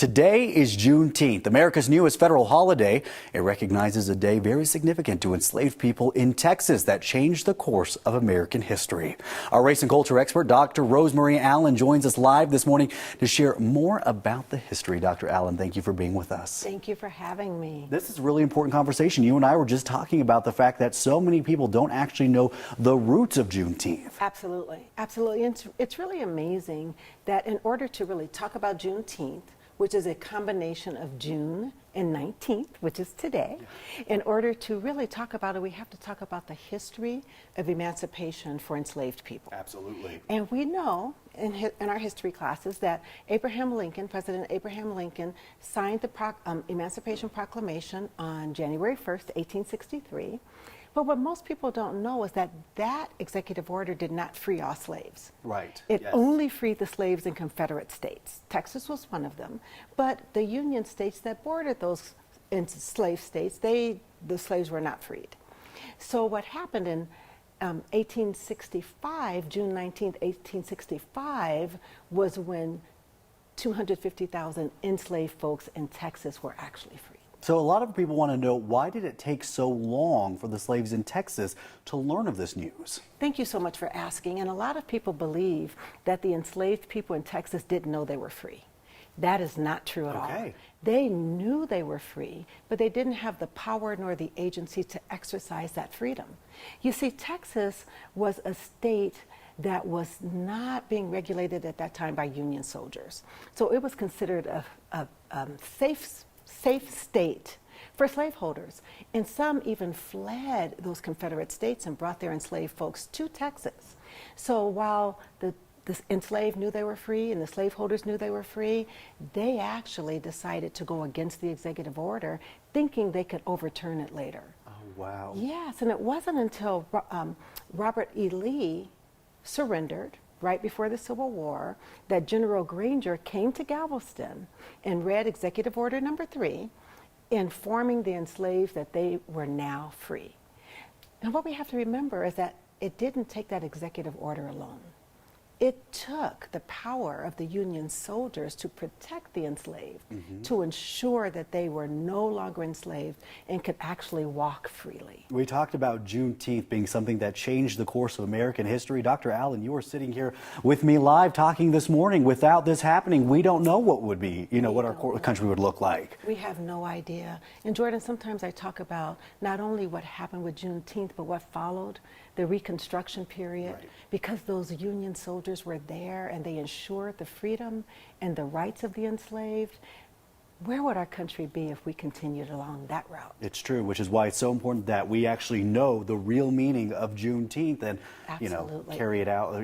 Today is Juneteenth, America's newest federal holiday. It recognizes a day very significant to enslaved people in Texas that changed the course of American history. Our race and culture expert, Dr. Rosemarie Allen, joins us live this morning to share more about the history. Dr. Allen, thank you for being with us. Thank you for having me. This is a really important conversation. You and I were just talking about the fact that so many people don't actually know the roots of Juneteenth. Absolutely. Absolutely. It's really amazing that in order to really talk about Juneteenth, which is a combination of June and 19th, which is today. In order to really talk about it, we have to talk about the history of emancipation for enslaved people. Absolutely. And we know in our history classes that Abraham Lincoln, President Abraham Lincoln, signed the Emancipation Proclamation on January 1st, 1863. But what most people don't know is that that executive order did not free all slaves. Right. It only freed the slaves in Confederate states. Texas was one of them. But the Union states that bordered those enslaved states, the slaves were not freed. So what happened in 1865, June 19th, 1865, was when 250,000 enslaved folks in Texas were actually freed. So a lot of people want to know, why did it take so long for the slaves in Texas to learn of this news? Thank you so much for asking. And a lot of people believe that the enslaved people in Texas didn't know they were free. That is not true at all. They knew they were free, but they didn't have the power nor the agency to exercise that freedom. You see, Texas was a state that was not being regulated at that time by Union soldiers. So it was considered a safe state for slaveholders. And some even fled those Confederate states and brought their enslaved folks to Texas. So while the enslaved knew they were free and the slaveholders knew they were free, they actually decided to go against the executive order, thinking they could overturn it later. Oh, wow. Yes, and it wasn't until Robert E. Lee surrendered right before the Civil War that General Granger came to Galveston and read Executive Order Number 3, informing the enslaved that they were now free. And what we have to remember is that it didn't take that executive order alone. It took the power of the Union soldiers to protect the enslaved, to ensure that they were no longer enslaved and could actually walk freely. We talked about Juneteenth being something that changed the course of American history. Dr. Allen, you were sitting here with me live talking this morning. Without this happening, we don't know what would be, what our country would look like. We have no idea. And Jordan, sometimes I talk about not only what happened with Juneteenth, but what followed, the Reconstruction period, because those Union soldiers were there and they ensured the freedom and the rights of the enslaved. Where would our country be if we continued along that route? It's true, which is why it's so important that we actually know the real meaning of Juneteenth and, carry it out,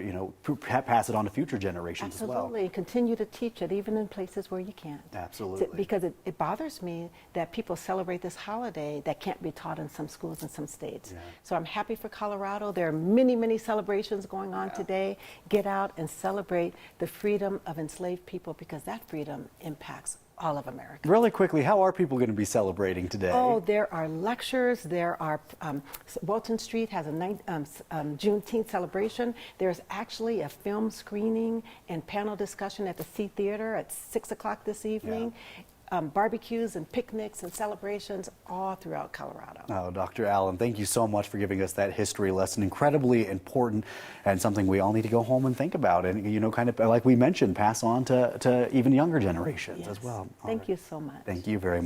pass it on to future generations as well. Absolutely, and continue to teach it even in places where you can't. Absolutely. Because it bothers me that people celebrate this holiday that can't be taught in some schools in some states. So I'm happy for Colorado. There are many, many celebrations going on today. Get out and celebrate the freedom of enslaved people, because that freedom impacts all of America. Really quickly, how are people going to be celebrating today? Oh, there are lectures. There are, Walton Street has a Juneteenth celebration. There's actually a film screening and panel discussion at the C Theater at 6 o'clock this evening. Barbecues and picnics and celebrations all throughout Colorado. Oh, Dr. Allen, thank you so much for giving us that history lesson. Incredibly important and something we all need to go home and think about and, kind of like we mentioned, pass on to even younger generations as well. Thank you so much. Thank you very much.